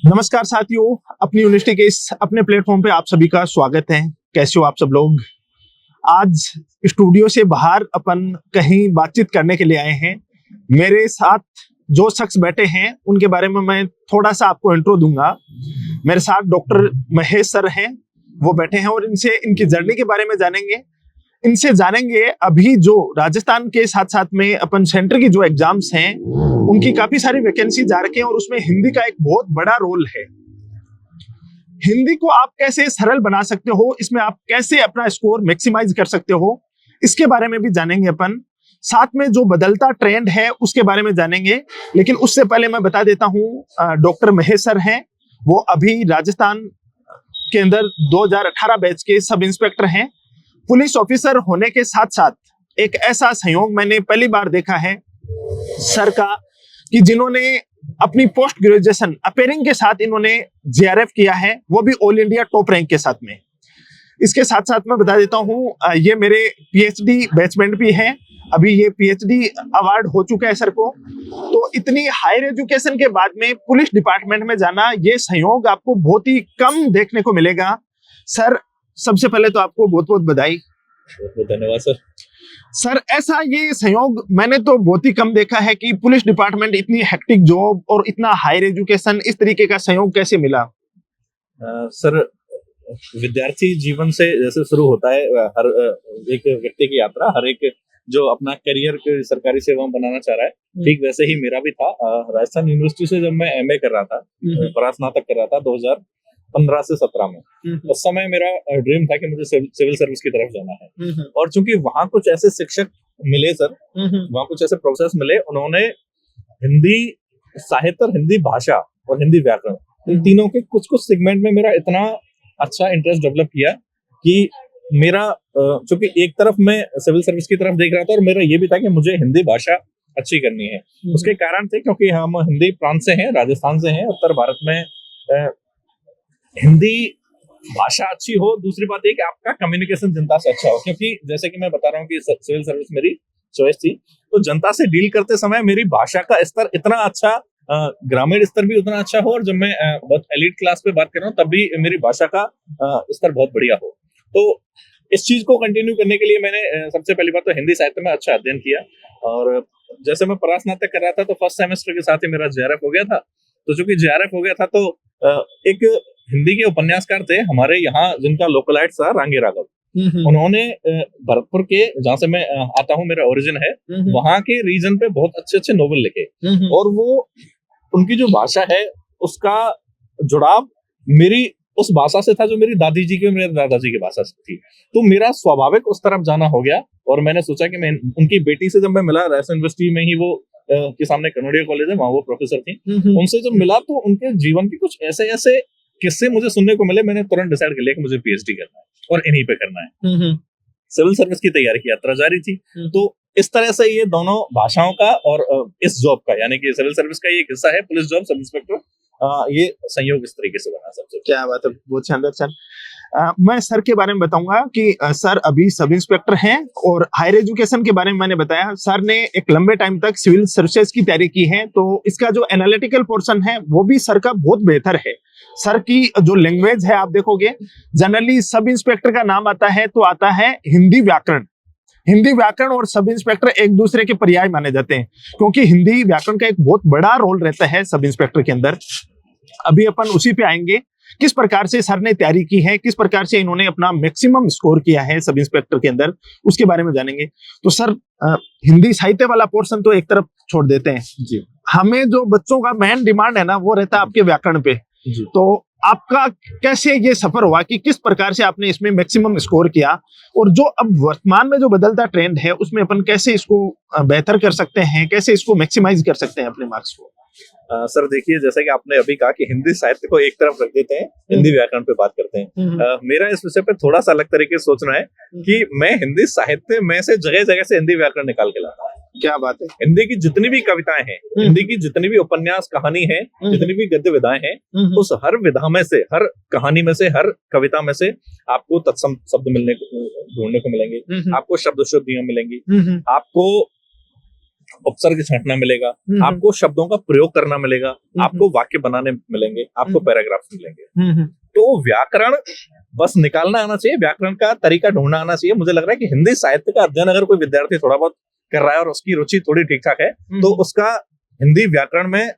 नमस्कार साथियों, अपनी यूनिवर्सिटी के इस अपने प्लेटफॉर्म पे आप सभी का स्वागत है। कैसे हो आप सब लोग? आज स्टूडियो से बाहर अपन कहीं बातचीत करने के लिए आए हैं। मेरे साथ जो शख्स बैठे हैं उनके बारे में मैं थोड़ा सा आपको इंट्रो दूंगा। मेरे साथ डॉक्टर महेश सर हैं, वो बैठे हैं और इनसे इनकी जर्नी के बारे में जानेंगे अभी जो राजस्थान के साथ साथ में अपन सेंटर की जो एग्जाम्स हैं उनकी काफी सारी वैकेंसी जा रखी हैं और उसमें हिंदी का एक बहुत बड़ा रोल है। हिंदी को आप कैसे सरल बना सकते हो, इसमें आप कैसे अपना स्कोर मैक्सिमाइज कर सकते हो, इसके बारे में भी जानेंगे अपन। साथ में जो बदलता ट्रेंड है उसके बारे में जानेंगे। लेकिन उससे पहले मैं बता देता हूँ, डॉक्टर महेश सर हैं, वो अभी राजस्थान के अंदर 2018 बैच के सब इंस्पेक्टर हैं। पुलिस ऑफिसर होने के साथ साथ एक ऐसा संयोग मैंने पहली बार देखा है सर का कि जिन्होंने अपनी पोस्ट ग्रेजुएशन अपेयरिंग के साथ इन्होंने जेआरएफ किया है, वो भी ऑल इंडिया टॉप रैंक के साथ में। इसके साथ साथ मैं बता देता हूँ, ये मेरे पीएचडी बैचमेंट भी हैं। अभी ये पीएचडी अवार्ड हो चुका है सर को। तो इतनी हायर एजुकेशन के बाद में पुलिस डिपार्टमेंट में जाना, ये संयोग आपको बहुत ही कम देखने को मिलेगा। सर, सबसे पहले तो आपको बहुत बहुत बधाई। बहुत बहुत धन्यवाद सर। सर, ऐसा ये संयोग मैंने तो बहुत ही कम देखा है कि पुलिस डिपार्टमेंट इतनी हेक्टिक जॉब और इतना हायर एजुकेशन, इस तरीके का संयोग कैसे मिला? सर, विद्यार्थी जीवन से जैसे शुरू होता है हर एक व्यक्ति की यात्रा, हर एक जो अपना करियर सरकारी सेवा में बनाना चाह रहा है, ठीक वैसे ही मेरा भी था। राजस्थान यूनिवर्सिटी से जब मैं एमए कर रहा था, परास्नातक कर रहा था 2015 से 17 में, उस समय मेरा ड्रीम था कि मुझे सिविल सर्विस की तरफ जाना है। और चूंकि वहां कुछ ऐसे शिक्षक मिले सर, वहां कुछ ऐसे प्रोफेसर मिले, उन्होंने हिंदी साहित्य और हिंदी भाषा और हिंदी व्याकरण, इन तीनों के कुछ कुछ सेगमेंट में मेरा इतना अच्छा इंटरेस्ट डेवलप किया कि मेरा चूंकि एक तरफ मैं सिविल सर्विस की तरफ देख रहा था और मेरा ये भी था कि मुझे हिंदी भाषा अच्छी करनी है। उसके कारण थे क्योंकि हम हिंदी प्रांत से हैं, राजस्थान से हैं, उत्तर भारत में हिंदी भाषा अच्छी हो। दूसरी बात ये कि आपका कम्युनिकेशन जनता से अच्छा हो, क्योंकि जैसे कि मैं बता रहा हूँ कि सिविल सर्विस मेरी चॉइस थी, तो जनता से डील करते समय मेरी भाषा का स्तर इतना अच्छा, ग्रामीण स्तर भी उतना अच्छा हो, और जब मैं बहुत एलीट क्लास पे बात कर रहा हूँ तब भी मेरी भाषा का स्तर बहुत बढ़िया हो। तो इस चीज को कंटिन्यू करने के लिए मैंने सबसे पहली बात तो हिंदी साहित्य में अच्छा अध्ययन किया। और जैसे मैं परास्नातक कर रहा था तो फर्स्ट सेमेस्टर के साथ ही मेरा जेआरएफ हो गया था। तो चूंकि जेआरएफ हो गया था तो एक हिंदी के उपन्यासकार थे हमारे यहाँ, जिनका लोकलाइट था रांगे राघव। उन्होंने भरतपुर के, जहाँ से मैं आता हूँ, मेरा ओरिजिन है, वहां के रीजन पे बहुत अच्छे अच्छे नोवेल लिखे। और वो उनकी जो भाषा है उसका जुड़ाव मेरी उस भाषा से था जो मेरी दादी जी की और मेरे दादाजी की भाषा से थी। तो मेरा स्वाभाविक उस तरफ जाना हो गया। और मैंने सोचा कि मैं उनकी बेटी से जब मैं मिला, राजस्थान यूनिवर्सिटी में ही वो के सामने कनोडिया कॉलेज है, वहां वो प्रोफेसर थी, उनसे जब मिला तो उनके जीवन के कुछ ऐसे ऐसे किस्से मुझे सुनने को मिले। मैंने तुरंत डिसाइड कर लिया कि मुझे पीएचडी करना है और इन्हीं पे करना है। सिविल सर्विस की तैयारी की यात्रा जारी थी। तो इस तरह से ये दोनों भाषाओं का और इस जॉब का, यानी कि सिविल सर्विस का ये एक हिस्सा है, पुलिस जॉब, सब इंस्पेक्टर, ये संयोग इस तरीके से बना। सबसे क्या बात है, बहुत शानदार सर। मैं सर के बारे में बताऊंगा कि सर अभी सब इंस्पेक्टर हैं और हायर एजुकेशन के बारे में मैंने बताया। सर ने एक लंबे टाइम तक सिविल सर्विसेज की तैयारी की है, तो इसका जो एनालिटिकल पोर्शन है वो भी सर का बहुत बेहतर है। सर की जो लैंग्वेज है, आप देखोगे जनरली सब इंस्पेक्टर का नाम आता है तो आता है हिंदी व्याकरण। हिंदी व्याकरण और सब इंस्पेक्टर एक दूसरे के पर्याय माने जाते हैं, क्योंकि हिंदी व्याकरण का एक बहुत बड़ा रोल रहता है सब इंस्पेक्टर के अंदर। अभी अपन उसी पे आएंगे, किस प्रकार से सर ने तैयारी की है, किस प्रकार से इन्होंने अपना मैक्सिमम स्कोर किया है सब इंस्पेक्टर के अंदर, उसके बारे में जानेंगे। तो सर, हिंदी साहित्य वाला पोर्शन तो एक तरफ छोड़ देते हैं जी। हमें जो बच्चों का मेन डिमांड है ना, वो रहता है आपके व्याकरण पे। तो आपका कैसे ये सफर हुआ कि किस प्रकार से आपने इसमें मैक्सिमम स्कोर किया, और जो अब वर्तमान में जो बदलता ट्रेंड है उसमें अपन कैसे इसको बेहतर कर सकते हैं, कैसे इसको मैक्सिमाइज कर सकते हैं अपने मार्क्स को? सर देखिए, जैसा कि आपने अभी कहा कि हिंदी साहित्य को एक तरफ रख देते हैं, हिंदी व्याकरण पे बात करते हैं। मेरा इस विषय पे थोड़ा सा अलग तरीके से सोचना है कि मैं हिंदी साहित्य में से जगह जगह से हिंदी व्याकरण निकाल के लाता हूँ। क्या बात है। हिंदी की जितनी भी कविताएं हैं, हिंदी की जितनी भी उपन्यास कहानी है, जितनी भी गद्य विधाएं हैं, उस हर विधा में से, हर कहानी में से, हर कविता में से आपको तत्सम शब्द ढूंढने को मिलेंगे, आपको शब्द शुद्धियां मिलेंगी, आपको उपसर्ग छांटना मिलेगा, आपको शब्दों का प्रयोग करना मिलेगा, आपको वाक्य बनाने मिलेंगे, आपको पैराग्राफ्स मिलेंगे। तो व्याकरण बस निकालना आना चाहिए, व्याकरण का तरीका ढूंढना आना चाहिए। मुझे लग रहा है कि हिंदी साहित्य का अध्ययन अगर कोई विद्यार्थी थोड़ा बहुत कर रहा है और उसकी रुचि थोड़ी ठीक ठाक है, तो उसका हिंदी व्याकरण में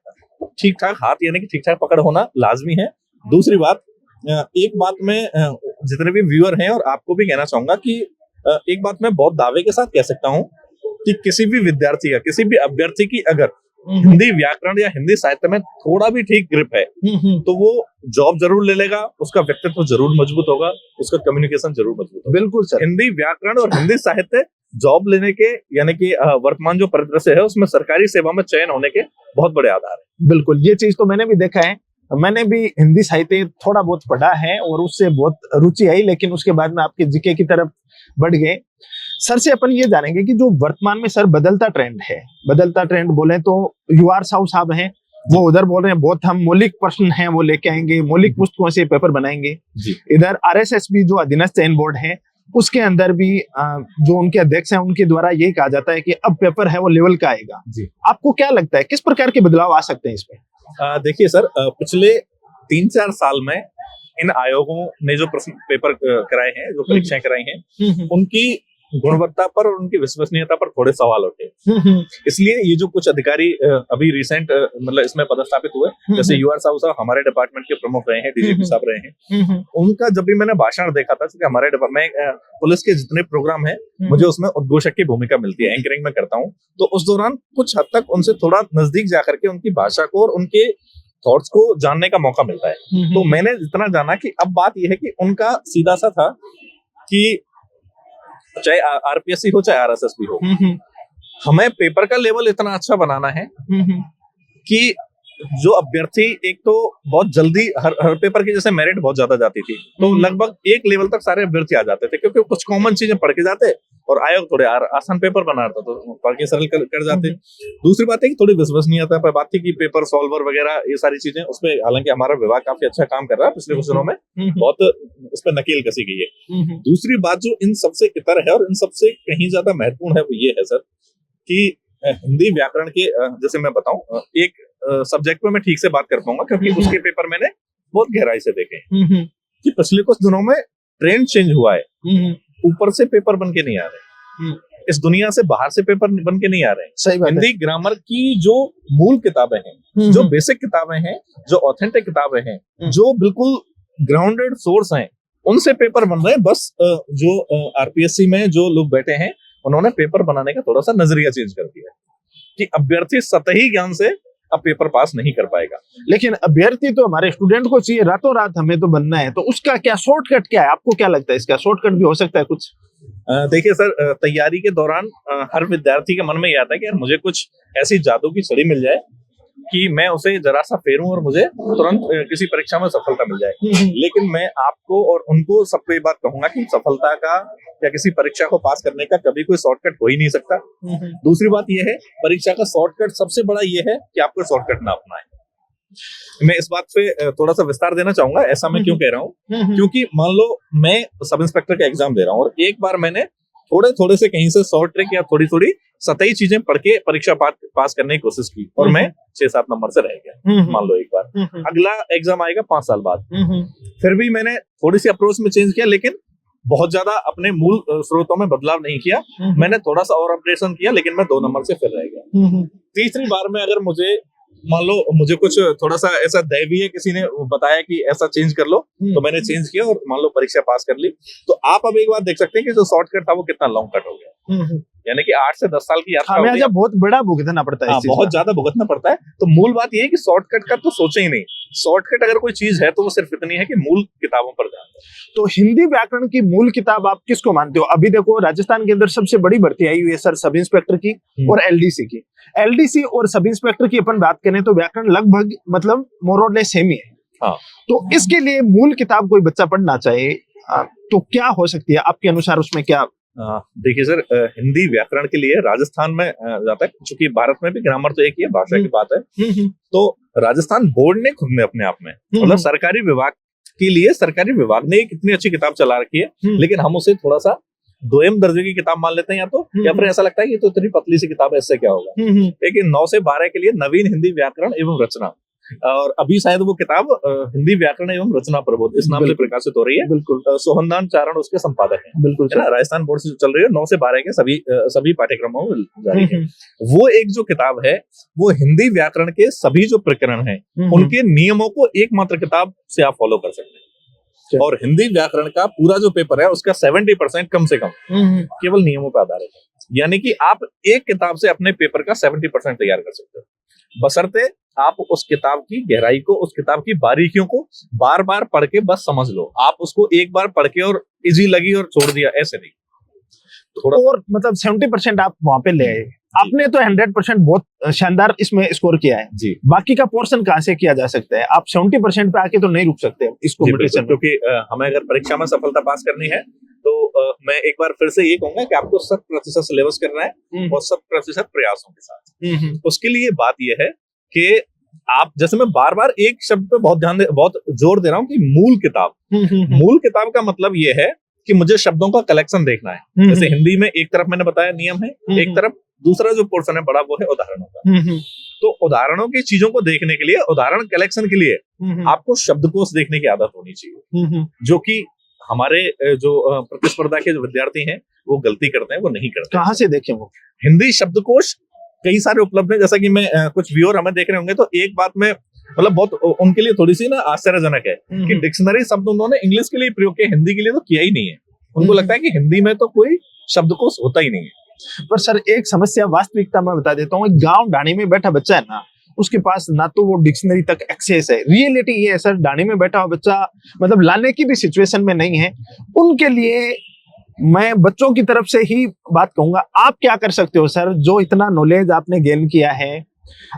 ठीक ठाक हाथ यानी कि ठीक ठाक पकड़ होना लाजमी है। दूसरी बात, एक बात मैं जितने भी व्यूअर हैं और आपको भी कहना चाहूंगा कि एक बात मैं बहुत दावे के साथ कह सकता हूँ कि किसी भी विद्यार्थी का, किसी भी अभ्यर्थी की अगर हिंदी व्याकरण या हिंदी साहित्य में थोड़ा भी ठीक ग्रिप है, तो वो जॉब जरूर ले लेगा, उसका व्यक्तित्व जरूर मजबूत होगा, उसका कम्युनिकेशन जरूर मजबूत होगा। बिल्कुल सर। हिंदी व्याकरण और हिंदी साहित्य जॉब लेने के यानी कि वर्तमान जो परिदृश्य है उसमें सरकारी सेवा में चयन होने के बहुत बड़े आधार है। बिल्कुल, ये चीज तो मैंने भी देखा है। मैंने भी हिंदी साहित्य थोड़ा बहुत पढ़ा है और उससे बहुत रुचि आई, लेकिन उसके बाद में आपके जीके की तरफ बढ़ गए। सर से अपन ये जानेंगे कि जो वर्तमान में सर बदलता ट्रेंड बोले तो यूआर साहू साहब हैं, वो उधर बोल रहे हैं बहुत हम मौलिक प्रश्न हैं वो लेके आएंगे, मौलिक पुस्तकों से पेपर बनाएंगे। इधर आरएसएसबी जो अधीनस्थ चयन बोर्ड है उसके अंदर भी जो उनके अध्यक्ष हैं उनके द्वारा यही कहा जाता है कि अब पेपर है वो लेवल का आएगा। आपको क्या लगता है किस प्रकार के बदलाव आ सकते हैं इसमें? देखिए सर, पिछले 3-4 साल में इन आयोगों ने जो प्रश्न पेपर कराए हैं, जो परीक्षाएं कराई हैं, उनकी गुणवत्ता पर और उनकी विश्वसनीयता पर थोड़े सवाल उठे। इसलिए ये जो कुछ अधिकारी अभी रिसेंट मतलब इसमें पदस्थापित हुए, जैसे यूआर साहू साहब हमारे डिपार्टमेंट के प्रमुख रहे हैं, डीजीपी साहब रहे हैं, उनका जब भी मैंने भाषण देखा था, क्योंकि हमारे डिपार्टमेंट पुलिस के जितने प्रोग्राम है मुझे उसमें उद्घोषक की भूमिका मिलती है, एंकरिंग में करता हूँ, तो उस दौरान कुछ हद तक उनसे थोड़ा नजदीक जाकर के उनकी भाषा को और उनके थॉट्स को जानने का मौका मिलता है। तो मैंने जितना जाना कि अब बात यह है कि उनका सीधा सा था कि चाहे आरपीएससी हो चाहे आरएसएसबी हो, हमें पेपर का लेवल इतना अच्छा बनाना है कि जो अभ्यर्थी एक तो बहुत जल्दी हर पेपर की जैसे मेरिट बहुत ज्यादा जाती थी, तो लगभग एक लेवल तक सारे अभ्यर्थी आ जाते थे, क्योंकि कुछ कॉमन चीजें पढ़ के जाते और आयोग थोड़े आसान पेपर बना रहा था तो पढ़ के सरल कर जाते। दूसरी बात है कि थोड़ी विश्वसनीयता पर बात थी कि पेपर सॉल्वर वगैरह ये सारी चीजें, उसमें हालांकि हमारा विभाग काफी अच्छा काम कर रहा है, पिछले कुछ दिनों में बहुत उस पर नकेल कसी गई है। दूसरी बात जो इन सबसे इतर है और इन सबसे कहीं ज्यादा महत्वपूर्ण है वो ये है सर कि हिंदी व्याकरण के जैसे मैं बताऊं एक सब्जेक्ट में मैं ठीक से बात कर पाऊंगा, क्योंकि उसके पेपर मैंने बहुत गहराई से देखे कि पिछले कुछ दिनों में ट्रेंड चेंज हुआ है, ऊपर से पेपर बन के नहीं आ रहे, इस दुनिया से बाहर से पेपर बन के नहीं आ रहे हैं। सही बात है। हिंदी ग्रामर की जो मूल किताबें हैं, जो बेसिक किताबें हैं, जो ऑथेंटिक किताबें हैं, जो बिल्कुल ग्राउंडेड सोर्स हैं, उनसे पेपर बन रहे हैं। बस जो आरपीएससी में जो लोग बैठे हैं उन्होंने पेपर बनाने का थोड़ा सा नजरिया चेंज कर दिया कि अभ्यर्थी सतही ज्ञान से अब पेपर पास नहीं कर पाएगा। लेकिन अभ्यर्थी तो हमारे स्टूडेंट को चाहिए, रातों रात हमें तो बनना है, तो उसका क्या शॉर्टकट क्या है? आपको क्या लगता है इसका शॉर्टकट भी हो सकता है कुछ? देखिए सर, तैयारी के दौरान हर विद्यार्थी के मन में यह आता है कि यार मुझे कुछ ऐसी जादू की छड़ी मिल जाए कि मैं उसे जरा सा फेरूं और मुझे तुरंत किसी परीक्षा में सफलता मिल जाए। लेकिन मैं आपको और उनको सबको ये बात कहूंगा कि सफलता का या किसी परीक्षा को पास करने का कभी कोई शॉर्टकट हो ही नहीं सकता। दूसरी बात यह है, परीक्षा का शॉर्टकट सबसे बड़ा यह है कि आपको शॉर्टकट ना अपनाएं। मैं इस बात पे थोड़ा सा विस्तार देना चाहूंगा। ऐसा मैं क्यों कह रहा हूँ, क्योंकि मान लो मैं सब इंस्पेक्टर का एग्जाम दे रहा हूँ और एक बार मैंने थोड़े से कहीं से शॉर्ट ट्रिक या थोड़ी सतही चीजें पढ़ के परीक्षा पास करने की कोशिश की और मैं 6-7 नंबर से रह गया, मान लो एक बार। अगला एग्जाम आएगा 5 साल बाद, फिर भी मैंने थोड़ी सी अप्रोच में चेंज किया, लेकिन बहुत ज्यादा अपने मूल स्रोतों में बदलाव नहीं किया। मैंने थोड़ा सा और अपडेशन किया, लेकिन मैं 2 नंबर से फिर रह गया। तीसरी बार में अगर मुझे मान लो मुझे कुछ थोड़ा सा ऐसा दैवीय किसी ने बताया कि ऐसा चेंज कर लो, तो मैंने चेंज किया और मान लो परीक्षा पास कर ली। तो आप अब एक बात देख सकते हैं कि जो शॉर्टकट था वो कितना लॉन्ग कट हो गया, यानी कि 8 से 10 साल की यात्रा हमें बहुत बड़ा भुगतना पड़ता है, बहुत ज्यादा भुगतना पड़ता है। तो मूल बात ये है कि शॉर्टकट का तो सोचे ही नहीं। शॉर्टकट अगर कोई चीज है तो वो सिर्फ इतनी है कि मूल किताबों पर ध्यान दें। तो हिंदी व्याकरण की मूल किताब आप किसको मानते हो? अभी देखो राजस्थान के अंदर सबसे बड़ी भर्ती आई हुई है सर, सब इंस्पेक्टर की और एलडीसी की। एलडीसी और सब इंस्पेक्टर की अपन बात करें तो व्याकरण लगभग मतलब मोर और लेस सेम ही है। हाँ। तो इसके लिए मूल किताब कोई बच्चा पढ़ना चाहे तो क्या हो सकती है आपके अनुसार? उसमें क्या? देखिए सर, हिंदी व्याकरण के लिए राजस्थान में जाता है, क्योंकि भारत में भी ग्रामर तो एक ही है, भाषा की बात है। तो राजस्थान बोर्ड ने खुद ने अपने आप में मतलब सरकारी विभाग के लिए सरकारी विभाग ने एक इतनी अच्छी किताब चला रखी है, लेकिन हम उसे थोड़ा सा दोयम दर्जे की किताब मान लेते हैं या फिर ऐसा लगता है कि ये तो इतनी पतली सी किताब है, इससे क्या होगा। लेकिन 9 से 12 के लिए नवीन हिंदी व्याकरण एवं रचना, और अभी शायद वो किताब हिंदी व्याकरण एवं रचना प्रबोध इस नाम से प्रकाशित हो रही है। बिल्कुल। सोहनदान चारण उसके संपादक हैं। बिल्कुल है ना, राजस्थान बोर्ड से चल रही है, 9 से 12 के सभी पाठ्यक्रमों में जारी है। वो एक जो किताब है वो हिंदी व्याकरण के सभी जो प्रकरण हैं उनके नियमों को एकमात्र किताब से आप फॉलो कर सकते हैं। और हिंदी व्याकरण का पूरा जो पेपर है उसका 70% कम से कम केवल नियमों पर आधारित है। यानी कि आप एक किताब से अपने पेपर का 70% तैयार कर सकते हो, बशर्ते आप उस किताब की गहराई को, उस किताब की बारीकियों को बार बार पढ़ के बस समझ लो। आप उसको एक बार पढ़ के और इजी लगी और छोड़ दिया, ऐसे नहीं। थोड़ा और मतलब 70% आप वहां पे ले आए। आपने तो 100% बहुत शानदार इसमें स्कोर किया है जी। बाकी का पोर्शन कहाँ से किया जा सकता है? आप 70% पे आके तो नहीं रुक सकते इस कॉम्पिटिशन में, क्योंकि हमें अगर परीक्षा में सफलता पास करनी है तो मैं एक बार फिर से ये कहूंगा कि आपको 100% सिलेबस करना है और 100% प्रयासों के साथ। उसके लिए बात यह है कि आप, जैसे मैं बार बार एक शब्द पे बहुत जोर दे रहा हूँ कि मूल किताब का मतलब ये है कि मुझे शब्दों का कलेक्शन देखना है। जैसे हिंदी में एक तरफ मैंने बताया नियम है, एक तरफ दूसरा जो पोर्शन है बड़ा वो है उदाहरणों का। तो उदाहरणों की चीजों को देखने के लिए, उदाहरण कलेक्शन के लिए आपको शब्दकोश देखने की आदत होनी चाहिए, जो कि हमारे जो प्रतिस्पर्धा के जो विद्यार्थी हैं वो गलती करते हैं, वो नहीं करते। कहाँ से देखें वो? हिंदी शब्दकोश कई सारे उपलब्ध है। जैसा कि मैं कुछ व्यूअर हमें देख रहे होंगे तो एक बात में मतलब बहुत उनके लिए थोड़ी सी ना आश्चर्यजनक है कि डिक्शनरी शब्द उन्होंने इंग्लिश के लिए प्रयोग किया, हिंदी के लिए तो किया ही नहीं है। उनको लगता है कि हिंदी में तो कोई शब्दकोश होता ही नहीं है। पर सर एक समस्या, वास्तविकता मैं बता देता हूँ, गांव ढाणी में बैठा बच्चा है ना, उसके पास ना तो वो डिक्शनरी तक एक्सेस है। रियलिटी ये है सर, ढाणी में बैठा हुआ बच्चा मतलब लाने की भी सिचुएशन में नहीं है। उनके लिए मैं बच्चों की तरफ से ही बात कहूंगा, आप क्या कर सकते हो सर? जो इतना नॉलेज आपने गेन किया है,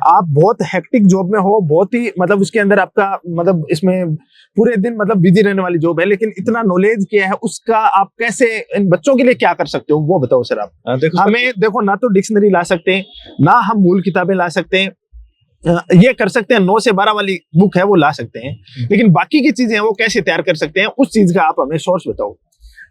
आप बहुत हेक्टिक जॉब में हो, बहुत ही मतलब उसके अंदर आपका मतलब इसमें पूरे दिन मतलब बिजी रहने वाली जॉब है, लेकिन इतना नॉलेज किया है उसका आप कैसे इन बच्चों के लिए क्या कर सकते हो वो बताओ सर आप। हमें देखो, ना तो डिक्शनरी ला सकते हैं, ना हम मूल किताबें ला सकते हैं, ये कर सकते हैं 9 से 12 वाली बुक है वो ला सकते हैं, लेकिन बाकी की चीजें वो कैसे तैयार कर सकते हैं, उस चीज का आप हमें सोर्स बताओ।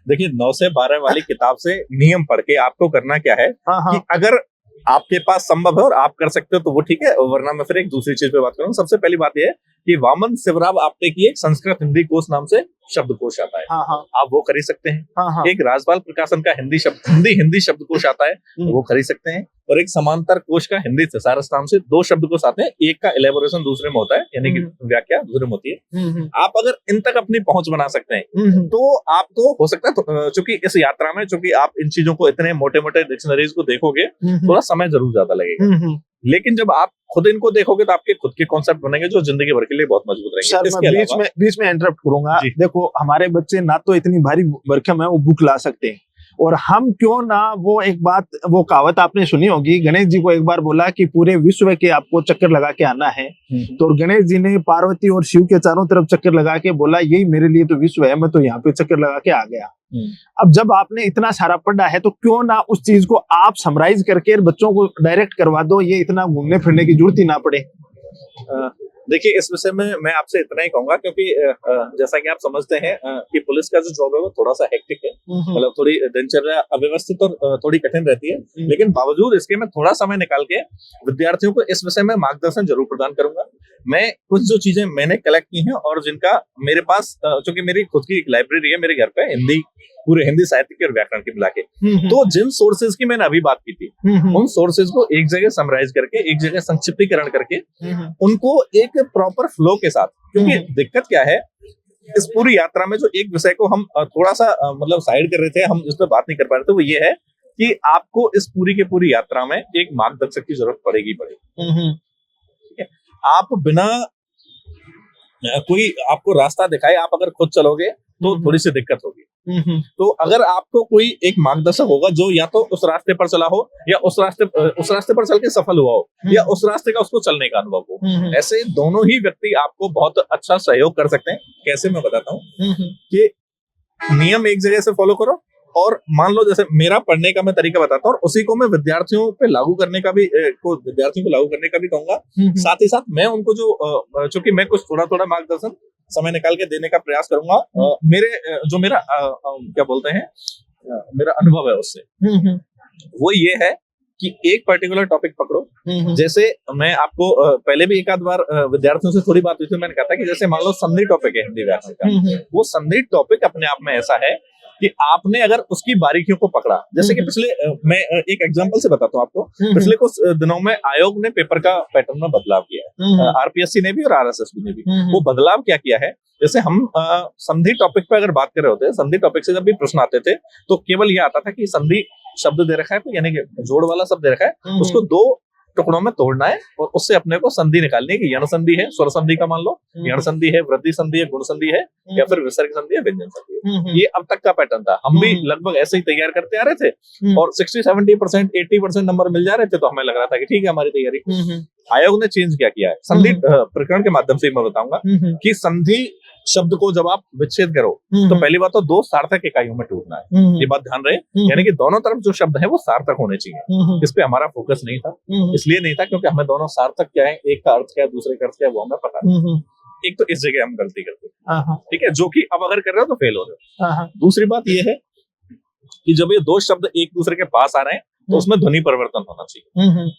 देखिए 9 से 12 वाली किताब से नियम पढ़ के आपको करना क्या है कि अगर आपके पास संभव है और आप कर सकते हो तो वो ठीक है, वरना मैं फिर एक दूसरी चीज पे बात करूंगा। सबसे पहली बात यह है कि वामन शिवराव आपटे की एक संस्कृत हिंदी कोश नाम से शब्दकोश आता है, आप वो खरीद सकते हैं। एक राजपाल प्रकाशन का हिंदी शब्दकोश आता है, वो खरीद सकते हैं। और एक समांतर कोश का हिंदी थिसारस नाम से 2 शब्दकोश आते हैं, एक का इलेबोरेशन दूसरे में होता है, यानी कि व्याख्या दूसरे में होती है। आप अगर इन तक अपनी पहुंच बना सकते हैं तो आपको हो सकता है, चूंकि इस यात्रा में चूंकि आप इन चीजों को इतने मोटे मोटे डिक्शनरीज को देखोगे थोड़ा समय जरूर ज्यादा लगेगा, लेकिन जब आप खुद इनको देखोगे तो आपके खुद के कॉन्सेप्ट बनेंगे जो जिंदगी भर के लिए बहुत मजबूत रहेंगे। सर मैं बीच में इंटरप्ट करूंगा। देखो हमारे बच्चे ना तो इतनी भारी भरकम है वो बुक ला सकते हैं, और हम क्यों ना वो एक बात, वो कहावत आपने सुनी होगी, गणेश जी को एक बार बोला कि पूरे विश्व के आपको चक्कर लगा के आना है, तो गणेश जी ने पार्वती और शिव के चारों तरफ चक्कर लगा के बोला यही मेरे लिए तो विश्व है, मैं तो यहाँ पे चक्कर लगा के आ गया। अब जब आपने इतना सारा पढ़ा है तो क्यों ना उस चीज को आप समराइज करके बच्चों को डायरेक्ट करवा दो, ये इतना घूमने फिरने की जरूरत ही ना पड़े। देखिए इस विषय में मैं आपसे इतना ही कहूंगा, क्योंकि जैसा कि आप समझते हैं कि पुलिस का जो जॉब है वो थोड़ा सा हेक्टिक है, मतलब थोड़ी दिनचर्या अव्यवस्थित और थोड़ी कठिन रहती है, लेकिन बावजूद इसके मैं थोड़ा समय निकाल के विद्यार्थियों को इस विषय में मार्गदर्शन जरूर प्रदान करूंगा। मैं कुछ जो चीजें मैंने कलेक्ट की हैं और जिनका मेरे पास, चूंकि मेरी खुद की एक लाइब्रेरी है मेरे घर पे, पूरे हिंदी साहित्य के और व्याकरण के मिला के, तो जिन सोर्सेज की मैंने अभी बात की थी उन सोर्सेज को एक जगह समराइज करके, एक जगह संक्षिप्तीकरण करके उनको एक प्रॉपर फ्लो के साथ, क्योंकि दिक्कत क्या है इस पूरी यात्रा में, जो एक विषय को हम थोड़ा सा मतलब साइड कर रहे थे, हम इस पर बात नहीं कर पा रहे थे, वो ये है कि आपको इस पूरी के पूरी यात्रा में एक मार्गदर्शक की जरूरत पड़ेगी। ठीक है, आप बिना कोई आपको रास्ता दिखाए आप अगर खुद चलोगे तो थोड़ी सी दिक्कत होगी। तो अगर आपको कोई एक मार्गदर्शक होगा जो या तो उस रास्ते पर चला हो या उस रास्ते पर चल के सफल हुआ हो या उस रास्ते का उसको चलने का अनुभव हो, ऐसे दोनों ही व्यक्ति आपको बहुत अच्छा सहयोग कर सकते हैं। कैसे, मैं बताता हूँ कि नियम एक जगह से फॉलो करो, और मान लो जैसे मेरा पढ़ने का मैं तरीका बताता हूँ और उसी को मैं विद्यार्थियों पे लागू करने का भी कहूंगा। साथ ही साथ मैं उनको चूंकि मैं कुछ थोड़ा मार्गदर्शन समय निकाल के देने का प्रयास करूंगा। मेरा क्या बोलते हैं मेरा अनुभव है उससे, वो ये है कि एक पर्टिकुलर टॉपिक पकड़ो। जैसे मैं आपको पहले भी एक आध बार विद्यार्थियों से थोड़ी बात हुई थी, मैंने कहा था कि जैसे मान लो संधि टॉपिक है हिंदी व्याकरण का, वो संधि टॉपिक अपने आप में ऐसा है कि आपने अगर उसकी बारीकियों को पकड़ा, जैसे कि पिछले मैं एक एग्जांपल से बताता हूँ आपको। पिछले कुछ दिनों में आयोग ने पेपर का पैटर्न में बदलाव किया है, आरपीएससी ने भी और आरएसएस ने भी। वो बदलाव क्या किया है, जैसे हम संधि टॉपिक पे अगर बात कर रहे होते हैं, संधि टॉपिक से जब भी प्रश्न आते थे तो केवल ये आता था कि संधि शब्द दे रखा है, यानी कि जोड़ वाला शब्द दे रखा है, उसको दो टुकड़ों में तोड़ना है और उससे अपने को संधि निकालनी है कि यण संधि है, स्वर संधि का मान लो, यण संधि है, वृद्धि संधि है, गुण संधि है, या फिर विसर्ग संधि है, व्यंजन संधि है। ये अब तक का पैटर्न था, हम भी लगभग ऐसे ही तैयार करते आ रहे थे और 60-70%, 80% नंबर मिल जा रहे थे, तो हमें लग रहा था कि ठीक है हमारी तैयारी। आयोग ने चेंज क्या किया है, संधि प्रकरण के माध्यम से मैं बताऊंगा कि संधि शब्द को जब आप विच्छेद करो तो पहली बात तो दो सार्थक इकाइयों में टूटना है, ये बात ध्यान रहे, यानी कि दोनों तरफ जो शब्द है वो सार्थक होने चाहिए। इस पे हमारा फोकस नहीं था, इसलिए नहीं था क्योंकि हमें दोनों सार्थक क्या है, एक का अर्थ क्या है, दूसरे का अर्थ क्या है, वो हमें पता नहीं। एक तो इस जगह हम गलती करते हैं, ठीक है, जो कि अब अगर कर रहे हो तो फेल हो रहे हो। दूसरी बात ये है कि जब ये दो शब्द एक दूसरे के पास आ रहे हैं तो उसमें ध्वनि परिवर्तन होना चाहिए।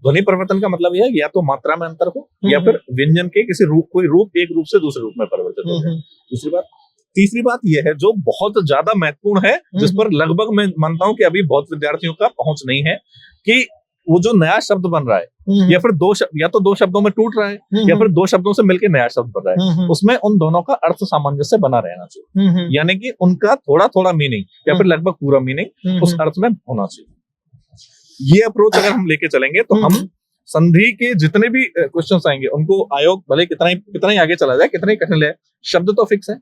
ध्वनि परिवर्तन का मतलब यह है या तो मात्रा में अंतर हो या फिर व्यंजन के किसी रूप, कोई रूप एक रूप से दूसरे रूप में परिवर्तित हो जाए। दूसरी बात, तीसरी बात यह है जो बहुत ज्यादा महत्वपूर्ण है, जिस पर लगभग मैं मानता हूं कि अभी बहुत विद्यार्थियों का पहुंच नहीं है, कि वो जो नया शब्द बन रहा है या फिर या तो दो शब्दों में टूट रहा है या फिर दो शब्दों से मिलकर नया शब्द बन रहा है, उसमें उन दोनों का अर्थ सामंजस्य बना रहना चाहिए, यानी कि उनका थोड़ा थोड़ा मीनिंग या फिर लगभग पूरा मीनिंग उस अर्थ में होना चाहिए। ये अप्रोच अगर हम लेके चलेंगे तो हम संधि के जितने भी क्वेश्चंस आएंगे उनको आयोग भले कितना ही आगे चला जाए, कितना ही कठिन ले, शब्द तो फिक्स है।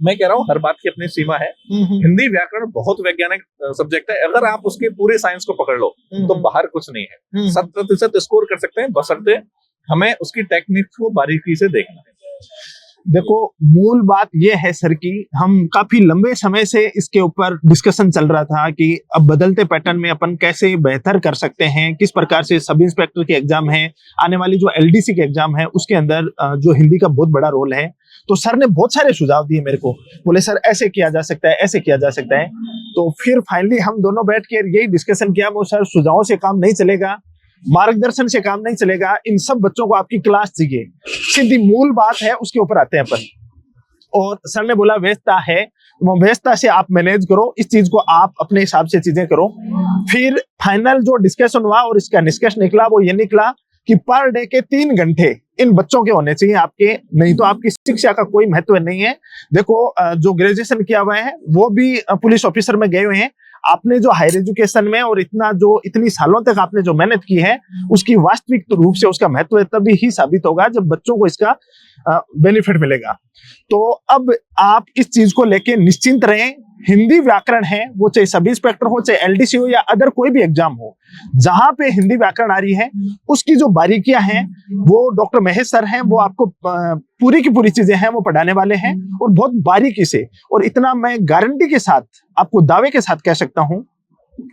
मैं कह रहा हूँ हर बात की अपनी सीमा है। हिंदी व्याकरण बहुत वैज्ञानिक सब्जेक्ट है, अगर आप उसके पूरे साइंस को पकड़ लो तो बाहर कुछ नहीं है, 100% स्कोर कर सकते हैं, बशर्ते हमें उसकी टेक्निक को बारीकी से देखना है। देखो, मूल बात यह है सर कि हम काफी लंबे समय से इसके ऊपर डिस्कशन चल रहा था कि अब बदलते पैटर्न में अपन कैसे बेहतर कर सकते हैं, किस प्रकार से सब इंस्पेक्टर के एग्जाम है, आने वाली जो एलडीसी के एग्जाम है उसके अंदर जो हिंदी का बहुत बड़ा रोल है। तो सर ने बहुत सारे सुझाव दिए मेरे को, बोले सर ऐसे किया जा सकता है, ऐसे किया जा सकता है। तो फिर फाइनली हम दोनों बैठ के यही डिस्कशन किया, वो सर सुझावों से काम नहीं चलेगा, मार्गदर्शन से काम नहीं चलेगा, इन सब बच्चों को आपकी क्लास चाहिए, सीधी मूल बात है उसके ऊपर आते हैं अपन। और सर ने बोला व्यस्तता है, वो व्यस्तता से आप मैनेज करो, इस चीज को आप अपने हिसाब से चीजें करो। फिर फाइनल जो डिस्कशन हुआ और इसका निष्कर्ष निकला वो ये निकला कि पर डे के 3 घंटे इन बच्चों के होने चाहिए आपके, नहीं तो आपकी शिक्षा का कोई महत्व नहीं है। देखो, जो ग्रेजुएशन किया हुआ है वो भी पुलिस ऑफिसर में गए हुए हैं, आपने जो हायर एजुकेशन में और इतनी सालों तक आपने जो मेहनत की है उसकी वास्तविक रूप से उसका महत्व तभी ही साबित होगा जब बच्चों को इसका बेनिफिट मिलेगा। तो अब आप इस चीज को लेके निश्चिंत रहें, हिंदी व्याकरण है वो चाहे सब इंस्पेक्टर हो, चाहे एलडीसी हो या अदर कोई भी एग्जाम हो, जहां पे हिंदी व्याकरण आ रही है उसकी जो बारीकियां हैं वो डॉक्टर महेश सर हैं, वो आपको पूरी की पूरी चीजें हैं वो पढ़ाने वाले हैं और बहुत बारीकी से। और इतना मैं गारंटी के साथ आपको दावे के साथ कह सकता हूं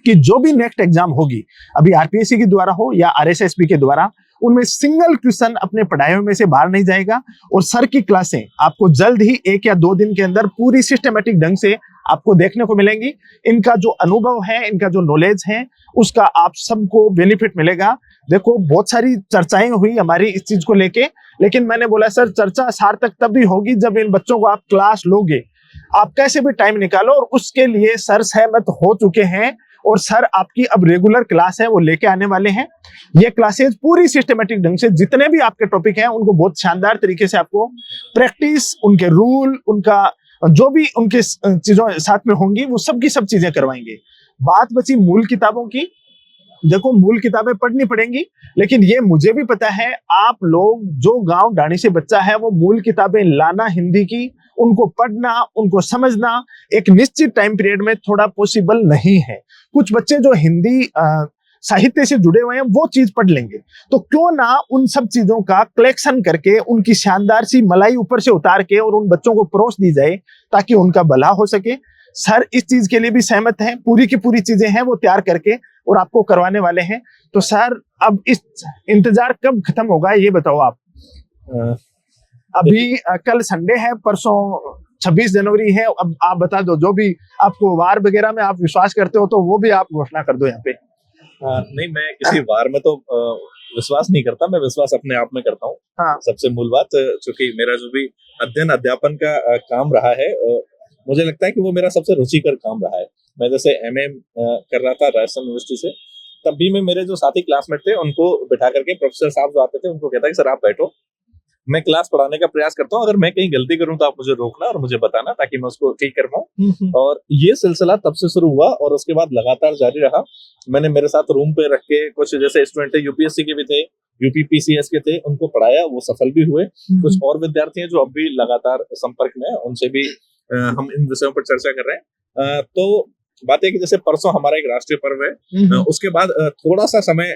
कि जो भी नेक्स्ट एग्जाम होगी, अभी आरपीएससी के द्वारा हो या आरएसएसबी के द्वारा, उनमें सिंगल क्वेश्चन अपने पढ़ाइयों में से बाहर नहीं जाएगा। और सर की क्लासें आपको जल्द ही 1 या 2 दिन के अंदर पूरी सिस्टमेटिक ढंग से आपको देखने को मिलेंगी। इनका जो अनुभव है, इनका जो नॉलेज है, उसका आप सबको बेनिफिट मिलेगा। देखो, बहुत सारी चर्चाएं हुई हमारी इस चीज को लेके, लेकिन मैंने बोला सर चर्चा सार्थक तभी होगी जब इन बच्चों को आप क्लास लोगे, आप कैसे भी टाइम निकालो। और उसके लिए सर सहमत हो चुके हैं और सर आपकी अब रेगुलर क्लास है वो लेके आने वाले हैं। ये क्लासेस पूरी सिस्टमेटिक ढंग से जितने भी आपके टॉपिक हैं उनको बहुत शानदार तरीके से आपको प्रैक्टिस, उनके रूल, उनका जो भी उनके चीजों साथ में होंगी वो सब की सब चीजें करवाएंगे। बात बची मूल किताबों की। देखो, मूल किताबें पढ़नी पड़ेंगी, लेकिन ये मुझे भी पता है आप लोग जो गांव डाणी से बच्चा है वो मूल किताबें लाना हिंदी की, उनको पढ़ना, उनको समझना एक निश्चित टाइम पीरियड में थोड़ा पॉसिबल नहीं है। कुछ बच्चे जो हिंदी साहित्य से जुड़े हुए हैं वो चीज पढ़ लेंगे, तो क्यों ना उन सब चीजों का कलेक्शन करके उनकी शानदार सी मलाई ऊपर से उतार के और उन बच्चों को परोस दी जाए ताकि उनका भला हो सके। सर इस चीज के लिए भी सहमत हैं, पूरी की पूरी चीजें हैं वो तैयार करके और आपको करवाने वाले हैं। तो सर अब इस इंतजार कब खत्म होगा ये बताओ आप। अभी कल संडे है, परसों 26 जनवरी है, अब आप बता दो जो भी आपको वार वगैरह में आप विश्वास करते हो तो वो भी आप घोषणा कर दो यहाँ पे। नहीं, मैं किसी वार में तो विश्वास नहीं करता, मैं विश्वास अपने आप में करता हूँ। हाँ। सबसे मूल बात, चूंकि मेरा जो भी अध्ययन अध्यापन का काम रहा है, मुझे लगता है कि वो मेरा सबसे रुचिकर काम रहा है। मैं जैसे एमए कर रहा था राजस्थान यूनिवर्सिटी से, तब भी मैं मेरे जो साथी क्लासमेट थे उनको बिठा करके प्रोफेसर साहब जो आते थे उनको कहता कि सर आप बैठो, मैं क्लास पढ़ाने का प्रयास करता हूँ, अगर मैं कहीं गलती करूँ तो आप मुझे रोकना और मुझे बताना ताकि मैं उसको ठीक कर पाऊँ। और ये सिलसिला तब से शुरू हुआ और उसके बाद लगातार जारी रहा। मैंने मेरे साथ रूम पे रख के कुछ जैसे स्टूडेंट थे, यूपीएससी के भी थे, यूपीपीसीएस के थे, उनको पढ़ाया, वो सफल भी हुए। कुछ और विद्यार्थी हैं जो अब भी लगातार संपर्क में हैं, उनसे भी हम इन विषयों पर चर्चा कर रहे हैं। तो बात है कि जैसे परसों हमारा एक राष्ट्रीय पर्व है, उसके बाद थोड़ा सा समय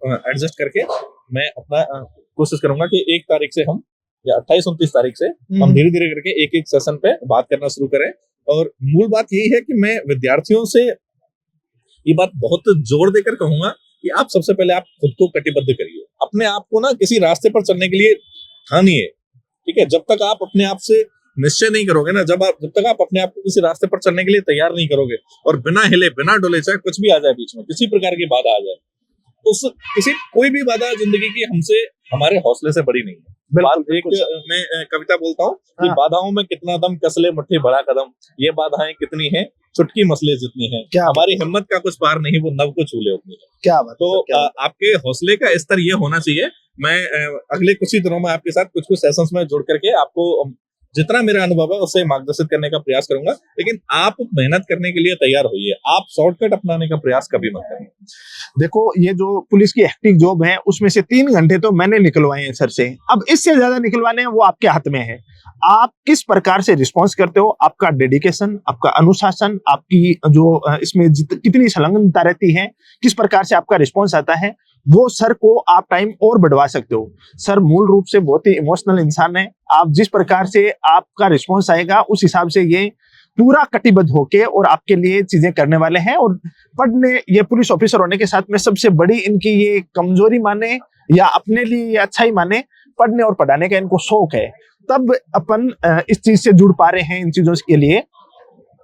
एडजस्ट करके मैं अपना कोशिश करूंगा कि 1 तारीख से हम या 28-29 तारीख से हम धीरे धीरे करके एक एक सेशन पे बात करना शुरू करें। और मूल बात यही है कि मैं विद्यार्थियों से ये बात बहुत जोर देकर कहूंगा कि आप सबसे पहले आप खुद को कटिबद्ध करिए, अपने आप को ना किसी रास्ते पर चलने के लिए ठानिए। ठीक है, जब तक आप अपने आप से निश्चय नहीं करोगे ना, जब तक आप अपने आप को किसी रास्ते पर चलने के लिए तैयार नहीं करोगे और बिना हिले बिना डोले, चाहे कुछ भी आ जाए बीच में, किसी प्रकार की बाधा आ जाए, उस कोई भी बाधा जिंदगी की हमसे हमारे हौसले से बड़ी नहीं है। एक मैं कविता बोलता हूँ कि बाधाओं में कितना दम, कसले मुट्ठी बड़ा कदम, ये बाधाएं कितनी हैं, चुटकी मसले जितनी हैं, हमारी हिम्मत का कुछ पार नहीं, वो नव को छूले उतनी है। क्या बात। तो आपके हौसले का स्तर ये होना चाहिए। मैं अगले कुछ ही दिनों में आपके साथ कुछ सेशंस में जुड़ करके आपको जितना मेरा अनुभव है उससे मार्गदर्शित करने का प्रयास करूंगा, लेकिन आप मेहनत करने के लिए तैयार होइए, आप शॉर्टकट अपनाने का प्रयास कभी मत करिए। देखो, ये जो पुलिस की हेक्टिक जॉब है उसमें से 3 घंटे तो मैंने निकलवाए हैं सर से, अब इससे ज्यादा निकलवाने हैं वो आपके हाथ में है। आप किस प्रकार से रिस्पॉन्स करते हो, आपका डेडिकेशन, आपका अनुशासन, आपकी जो इसमें कितनी संलग्नता रहती है, किस प्रकार से आपका रिस्पॉन्स आता है, वो सर को आप टाइम और बढ़वा सकते हो। सर मूल रूप से बहुत ही इमोशनल इंसान है, आप जिस प्रकार से आपका रिस्पॉन्स आएगा उस हिसाब से ये पूरा कटिबद्ध होके और आपके लिए चीजें करने वाले हैं। और पढ़ने, ये पुलिस ऑफिसर होने के साथ में सबसे बड़ी इनकी ये कमजोरी माने या अपने लिए ये अच्छा ही माने, पढ़ने और पढ़ाने का इनको शौक है, तब अपन इस चीज से जुड़ पा रहे हैं इन चीजों के लिए।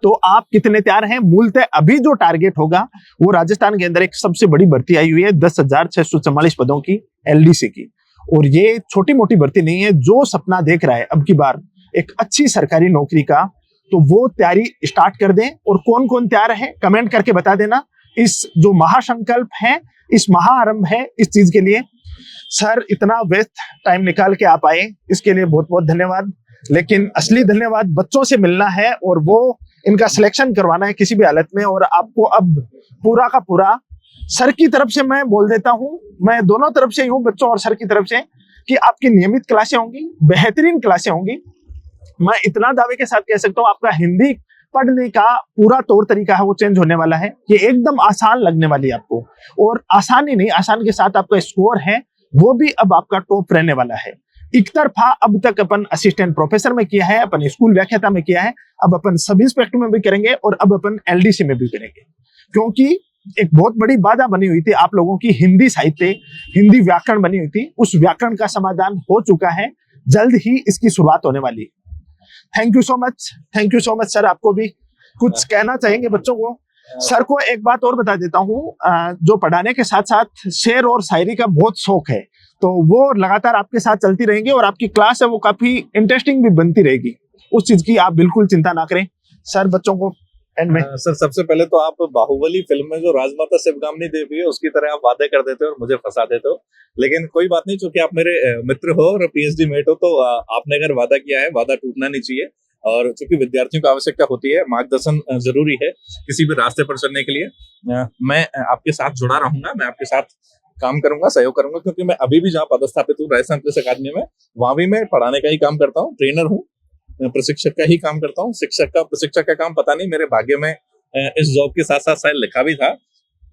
तो आप कितने तैयार हैं? मूलतः अभी जो टारगेट होगा वो राजस्थान के अंदर एक सबसे बड़ी भर्ती आई हुई है 10,644 पदों की, एलडीसी की, और ये छोटी मोटी भर्ती नहीं है। जो सपना देख रहा है अब की बार एक अच्छी सरकारी नौकरी का, तो वो तैयारी स्टार्ट कर दें। और कौन कौन तैयार है कमेंट करके बता देना। इस जो महासंकल्प है, इस महाआरंभ है इस चीज के लिए। सर इतना व्यस्त टाइम निकाल के आप आए, इसके लिए बहुत बहुत धन्यवाद। लेकिन असली धन्यवाद बच्चों से मिलना है और वो इनका सिलेक्शन करवाना है किसी भी हालत में। और आपको अब पूरा का पूरा सर की तरफ से मैं बोल देता हूं, मैं दोनों तरफ से हूं, बच्चों और सर की तरफ से, कि आपकी नियमित क्लासें होंगी, बेहतरीन क्लासें होंगी। मैं इतना दावे के साथ कह सकता हूं आपका हिंदी पढ़ने का पूरा तौर तरीका है वो चेंज होने वाला है। ये एकदम आसान लगने वाली है आपको, और आसानी नहीं, आसान के साथ आपका स्कोर है वो भी अब आपका टॉप रहने वाला है। एक तरफा अब तक अपन असिस्टेंट प्रोफेसर में किया है, अपन स्कूल व्याख्याता में किया है, अब अपन सब इंस्पेक्टर में भी करेंगे और अब अपन एलडीसी में भी करेंगे। क्योंकि एक बहुत बड़ी बाधा बनी हुई थी आप लोगों की, हिंदी साहित्य, हिंदी व्याकरण बनी हुई थी, उस व्याकरण का समाधान हो चुका है, जल्द ही इसकी शुरुआत होने वाली है। Thank you so much, thank you so much sir. आपको भी कुछ कहना चाहेंगे बच्चों को? सर को एक बात और बता देता हूँ, जो पढ़ाने के साथ साथ शेर और शायरी का बहुत शौक है, तो वो लगातार आपके साथ चलती रहेंगी और आपकी क्लास है वो काफी इंटरेस्टिंग भी बनती रहेगी। उस चीज की आप बिल्कुल चिंता ना करें। सर बच्चों को एंड में सर सबसे पहले तो आप बाहुबली फिल्म में जो राजमाता शिवगामिनी देवी है उसकी तरह आप वादे कर देते हो और मुझे फंसा देते हो, लेकिन कोई बात नहीं, चूंकि आप मेरे मित्र हो और पीएचडी मेट हो, तो आपने अगर वादा किया है, वादा टूटना नहीं चाहिए। और चूंकि विद्यार्थियों को आवश्यकता होती है, मार्गदर्शन जरूरी है किसी भी रास्ते पर चलने के लिए, मैं आपके साथ जुड़ा रहूंगा, मैं आपके साथ काम करूंगा, सहयोग करूंगा, क्योंकि मैं अभी भी जहाँ पदस्थापित हूँ राजस्थान पुलिस अकादमी में, वहां भी मैं पढ़ाने का ही काम करता हूँ, ट्रेनर हूँ, प्रशिक्षक का ही काम करता हूँ। प्रशिक्षक का काम पता नहीं मेरे भाग्य में इस जॉब के साथ साथ शायद लिखा भी था,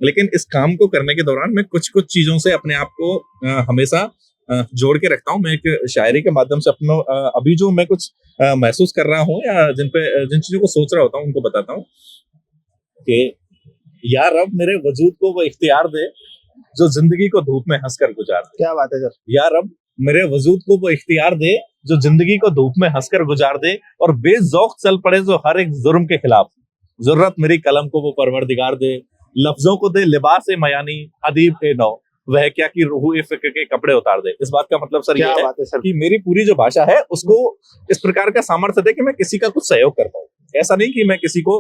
लेकिन इस काम को करने के दौरान मैं कुछ चीजों से अपने आप को हमेशा जोड़ के रखता हूँ। मैं एक शायरी के माध्यम से अपना अभी जो मैं कुछ महसूस कर रहा हूँ या जिन चीजों को सोच रहा होता हूँ उनको बताता हूँ कि या रब मेरे वजूद को वो इख्तियार दे जो जिंदगी को धूप में हंसकर गुजार दे। क्या बात है सर। या रब मेरे वजूद को वो इख्तियार दे जो जिंदगी को धूप में हंसकर गुजार दे और बेजौक चल पड़े जो हर एक जुर्म के खिलाफ। जरूरत मेरी कलम को वो परवरदिगार दे, लफ्जों को दे लिबास ए मयानी, अदीब ए नौ, वह क्या कि रूह ए फिक्र के कपड़े उतार दे। इस बात का मतलब सर क्या ये है बात है सर। कि मेरी पूरी जो भाषा है उसको इस प्रकार का सामर्थ्य दे कि मैं किसी का कुछ सहयोग कर पाऊं। ऐसा नहीं कि मैं किसी को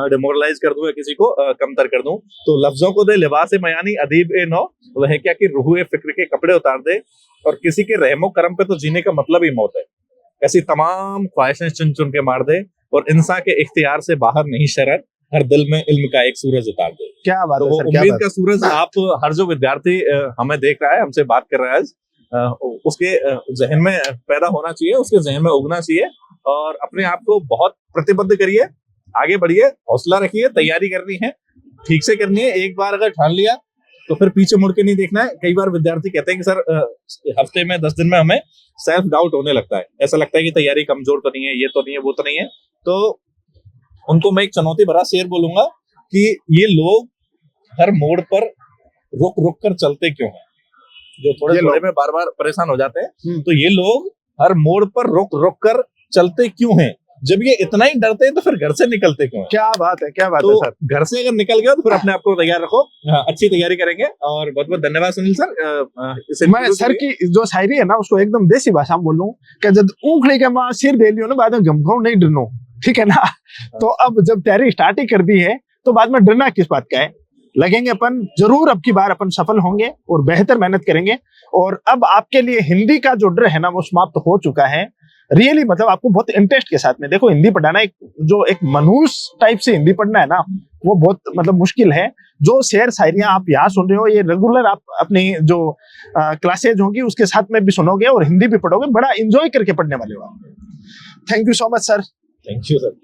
डिमोरलाइज कर दूं या किसी को कमतर कर दूं। तो लफ्जों को दे लिबास ए मयानी, अदीब ए नौ, वह क्या कि रूह ए फिक्र के कपड़े उतार दे, और किसी के रहमो करम पे तो जीने का मतलब ही मौत है। ऐसी तमाम ख्वाहिशें चुन चुन के मार दे, और इंसान के इख्तियार से बाहर नहीं शरर, हर दिल में इल्म का एक सूरज उतार दे। क्या बात तो है वो सर, क्या उम्मीद बात। का सूरज आप हर जो विद्यार्थी हमें देख रहा है, हमसे बात कर रहा है आज, उसके जहन में पैदा होना चाहिए, उसके जहन में उगना चाहिए, और अपने आप को बहुत प्रतिबद्ध करिए, आगे बढ़िए, हौसला रखिए, तैयारी करनी है, ठीक से करनी है। एक बार अगर ठान लिया तो फिर पीछे मुड़ के नहीं देखना है। कई बार विद्यार्थी कहते हैं कि सर हफ्ते में 10 दिन में हमें सेल्फ डाउट होने लगता है, ऐसा लगता है कि तैयारी कमजोर तो नहीं है, ये तो नहीं है, वो तो नहीं है। तो उनको मैं एक चुनौती भरा शेर बोलूंगा कि ये लोग हर मोड़ पर रुक रुक कर चलते क्यों हैं। जो थोड़े थोड़े में बार बार परेशान हो जाते हैं, तो ये लोग हर मोड़ पर रुक रुक कर चलते क्यों हैं। जब ये इतना ही डरते हैं तो फिर घर से निकलते क्यों हैं। क्या बात है, क्या बात तो है सर। घर से अगर निकल गए तो फिर अपने आप को तैयार रखो, अच्छी तैयारी करेंगे। और बहुत बहुत धन्यवाद सुनील सर। मैं सर की जो शायरी है ना उसको एकदम देसी भाषा में बोलूं कि जब ऊँखली के मां सिर दे लियो ना बाद में घमघम नहीं डरनो, ठीक है ना। तो अब जब तैयारी स्टार्ट ही कर दी है तो बाद में डरना किस बात का है। लगेंगे अपन जरूर, अब की बार अपन सफल होंगे और बेहतर मेहनत करेंगे। और अब आपके लिए हिंदी का जो डर है ना वो समाप्त हो चुका है। रियली मतलब आपको बहुत इंटरेस्ट के साथ में देखो हिंदी पढ़ाना, एक मनुष्य टाइप से हिंदी पढ़ना है ना वो बहुत मतलब मुश्किल है। जो शेर शायरियां आप यहाँ सुन रहे हो ये रेगुलर आप अपनी जो क्लासेज होंगी उसके साथ में भी सुनोगे और हिंदी भी पढ़ोगे, बड़ा इंजॉय करके पढ़ने वाले हो आप। Thank you so much sir. Thank you sir.